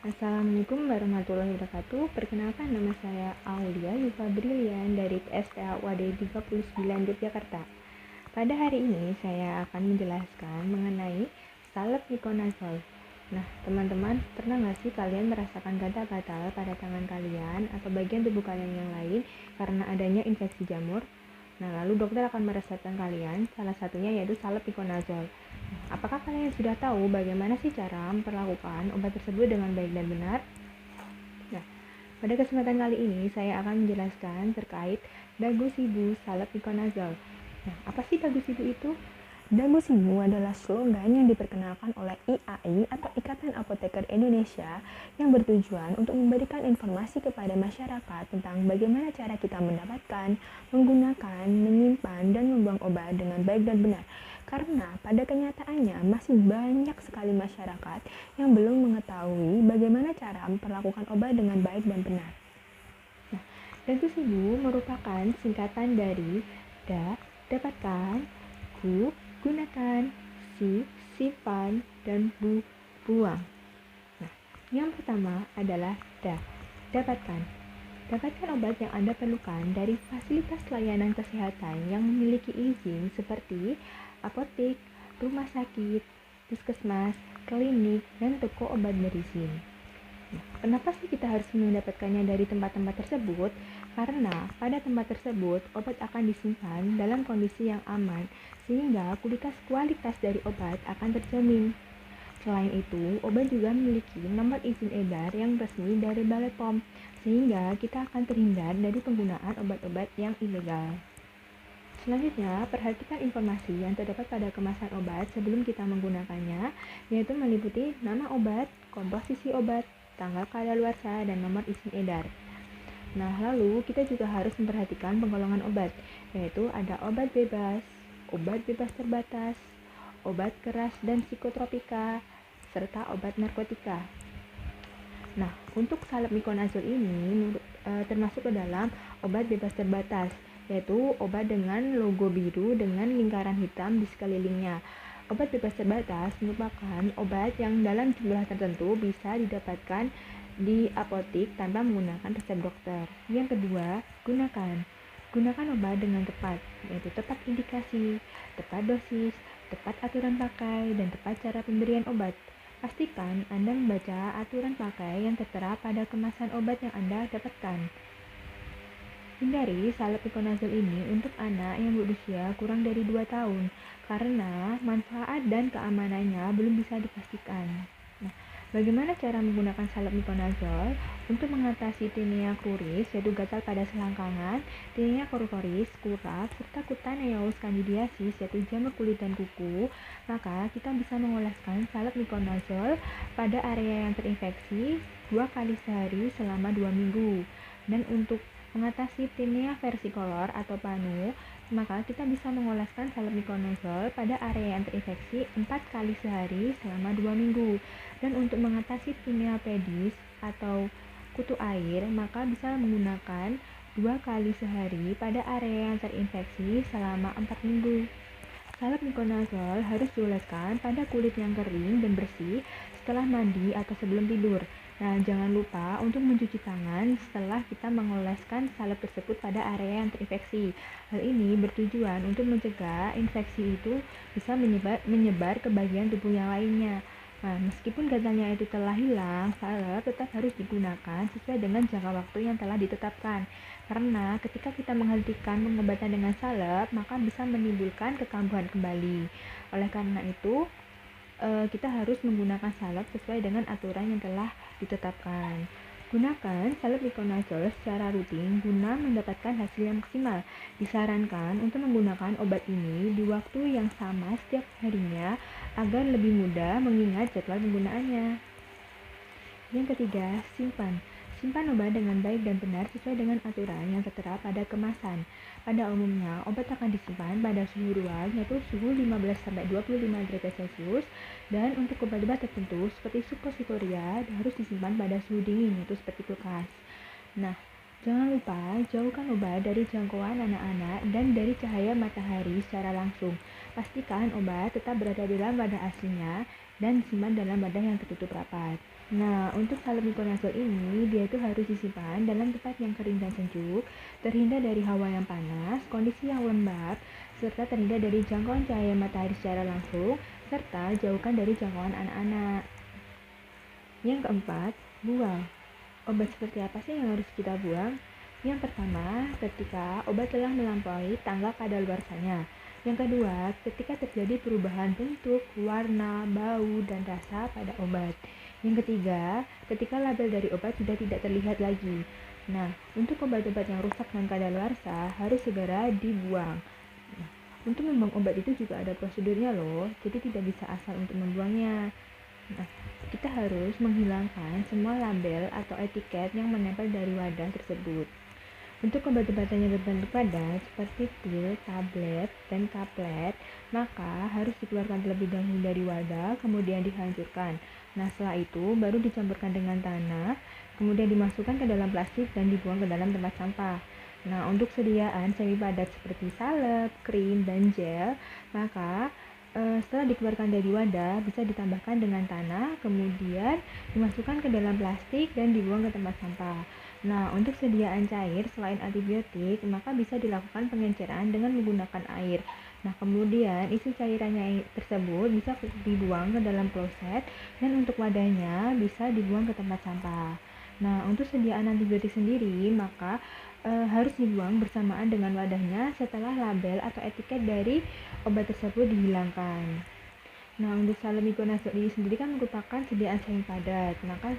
Assalamualaikum warahmatullahi wabarakatuh. Perkenalkan, nama saya Aulia Yufa Brilian dari PSTA UAD 39 Yogyakarta. Pada hari ini saya akan menjelaskan mengenai salep mikonazol. Nah, teman-teman, pernah nggak sih kalian merasakan gatal-gatal pada tangan kalian atau bagian tubuh kalian yang lain karena adanya infeksi jamur? Nah, lalu dokter akan meresepkan kalian, salah satunya yaitu salep mikonazol. Apakah kalian sudah tahu bagaimana sih cara memperlakukan obat tersebut dengan baik dan benar? Nah, pada kesempatan kali ini saya akan menjelaskan terkait dagusibu salep mikonazol. Nah, apa sih dagusibu itu? Dagusibu adalah slogan yang diperkenalkan oleh IAI atau Ikatan Apoteker Indonesia yang bertujuan untuk memberikan informasi kepada masyarakat tentang bagaimana cara kita mendapatkan, menggunakan, menyimpan, dan membuang obat dengan baik dan benar. Karena pada kenyataannya masih banyak sekali masyarakat yang belum mengetahui bagaimana cara memperlakukan obat dengan baik dan benar. Nah, dagusibu merupakan singkatan dari da, dapatkan, gu, gunakan, si, simpan, dan bu, buang. Nah, yang pertama adalah da, dapatkan. Dapatkan obat yang Anda perlukan dari fasilitas layanan kesehatan yang memiliki izin seperti apotek, rumah sakit, puskesmas, klinik, dan toko obat berizin. Nah, kenapa sih kita harus mendapatkannya dari tempat-tempat tersebut? Karena pada tempat tersebut obat akan disimpan dalam kondisi yang aman, sehingga kualitas dari obat akan terjamin. Selain itu, obat juga memiliki nomor izin edar yang resmi dari Balai POM, sehingga kita akan terhindar dari penggunaan obat-obat yang ilegal. Selanjutnya, perhatikan informasi yang terdapat pada kemasan obat sebelum kita menggunakannya, yaitu meliputi nama obat, komposisi obat, tanggal kadaluarsa, dan nomor izin edar. Nah, lalu kita juga harus memperhatikan penggolongan obat, yaitu ada obat bebas terbatas, obat keras dan psikotropika, serta obat narkotika. Nah, untuk salep mikonazol ini termasuk ke dalam obat bebas terbatas, yaitu obat dengan logo biru dengan lingkaran hitam di sekelilingnya. Obat bebas terbatas merupakan obat yang dalam jumlah tertentu bisa didapatkan di apotik tanpa menggunakan resep dokter. Yang kedua, gunakan. Gunakan obat dengan tepat, yaitu tepat indikasi, tepat dosis, tepat aturan pakai, dan tepat cara pemberian obat. Pastikan Anda membaca aturan pakai yang tertera pada kemasan obat yang Anda dapatkan. Hindari salep mikonazol ini untuk anak yang berusia kurang dari 2 tahun karena manfaat dan keamanannya belum bisa dipastikan. Nah, bagaimana cara menggunakan salep mikonazol? Untuk mengatasi tinea cruris, yaitu gatal pada selangkangan, tinea corporis, kurap, serta cutaneous candidiasis, yaitu jamur kulit dan kuku, maka kita bisa mengoleskan salep mikonazol pada area yang terinfeksi 2 kali sehari selama 2 minggu. Dan untuk mengatasi tinea versicolor atau panu, maka kita bisa mengoleskan salep mikonazol pada area yang terinfeksi 4 kali sehari selama 2 minggu. Dan untuk mengatasi tinea pedis atau kutu air, maka bisa menggunakan 2 kali sehari pada area yang terinfeksi selama 4 minggu. Salep mikonazol harus dioleskan pada kulit yang kering dan bersih setelah mandi atau sebelum tidur. Nah, jangan lupa untuk mencuci tangan setelah kita mengoleskan salep tersebut pada area yang terinfeksi. Hal ini bertujuan untuk mencegah infeksi itu bisa menyebar ke bagian tubuh yang lainnya. Nah, meskipun gatalnya itu telah hilang, salep tetap harus digunakan sesuai dengan jangka waktu yang telah ditetapkan. Karena ketika kita menghentikan pengobatan dengan salep, maka bisa menimbulkan kekambuhan kembali. Oleh karena itu, kita harus menggunakan salep sesuai dengan aturan yang telah ditetapkan. Gunakan salep mikonazol secara rutin guna mendapatkan hasil yang maksimal. Disarankan untuk menggunakan obat ini di waktu yang sama setiap harinya agar lebih mudah mengingat jadwal penggunaannya. Yang ketiga, simpan. Simpan obat dengan baik dan benar sesuai dengan aturan yang tertera pada kemasan. Pada umumnya, obat akan disimpan pada suhu ruang yaitu suhu 15-25 derajat Celcius, dan untuk obat-obat tertentu seperti suppositoria harus disimpan pada suhu dingin yaitu seperti kulkas. Nah, Jangan lupa jauhkan obat dari jangkauan anak-anak dan dari cahaya matahari secara langsung. Pastikan obat tetap berada di dalam wadah aslinya dan disimpan dalam wadah yang tertutup rapat. Nah, untuk salamiconazole ini, dia itu harus disimpan dalam tempat yang kering dan sejuk, terhindar dari hawa yang panas, kondisi yang lembab, serta terhindar dari jangkauan cahaya matahari secara langsung, serta jauhkan dari jangkauan anak-anak. Yang keempat, buang. Obat seperti apa sih yang harus kita buang? Yang pertama, ketika obat telah melampaui tanggal kadaluarsanya. Yang kedua, ketika terjadi perubahan bentuk, warna, bau, dan rasa pada obat. Yang ketiga, ketika label dari obat sudah tidak terlihat lagi. Nah, untuk obat-obat yang rusak dan kadaluarsa harus segera dibuang. Nah, untuk membuang obat itu juga ada prosedurnya loh, jadi tidak bisa asal untuk membuangnya. Nah, kita harus menghilangkan semua label atau etiket yang menempel dari wadah tersebut. Untuk obat-obatan yang berbentuk padat seperti pil, tablet, dan kaplet, maka harus dikeluarkan terlebih dahulu dari wadah, kemudian dihancurkan. Nah, setelah itu baru dicampurkan dengan tanah, kemudian dimasukkan ke dalam plastik dan dibuang ke dalam tempat sampah. Nah, untuk sediaan semi padat seperti salep, krim, dan gel, maka setelah dikeluarkan dari wadah, bisa ditambahkan dengan tanah, kemudian dimasukkan ke dalam plastik dan dibuang ke tempat sampah. Nah, untuk sediaan cair selain antibiotik, maka bisa dilakukan pengenceran dengan menggunakan air. Nah, kemudian isi cairannya tersebut bisa dibuang ke dalam kloset dan untuk wadahnya bisa dibuang ke tempat sampah. Nah, untuk sediaan antibiotik sendiri, maka harus dibuang bersamaan dengan wadahnya setelah label atau etiket dari obat tersebut dihilangkan. Nah, untuk salamiconazole ini sendiri kan merupakan sediaan semi padat. Maka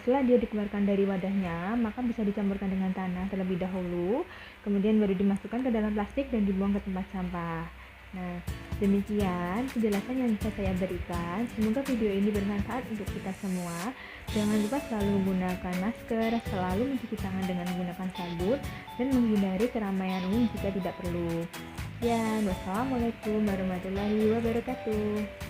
setelah dia dikeluarkan dari wadahnya, maka bisa dicampurkan dengan tanah terlebih dahulu, kemudian baru dimasukkan ke dalam plastik dan dibuang ke tempat sampah. Nah, demikian penjelasan yang bisa saya berikan. Semoga video ini bermanfaat untuk kita semua. Jangan lupa selalu menggunakan masker, selalu mencuci tangan dengan menggunakan sabun, dan menghindari keramaian umum jika tidak perlu. Wassalamualaikum warahmatullahi wabarakatuh.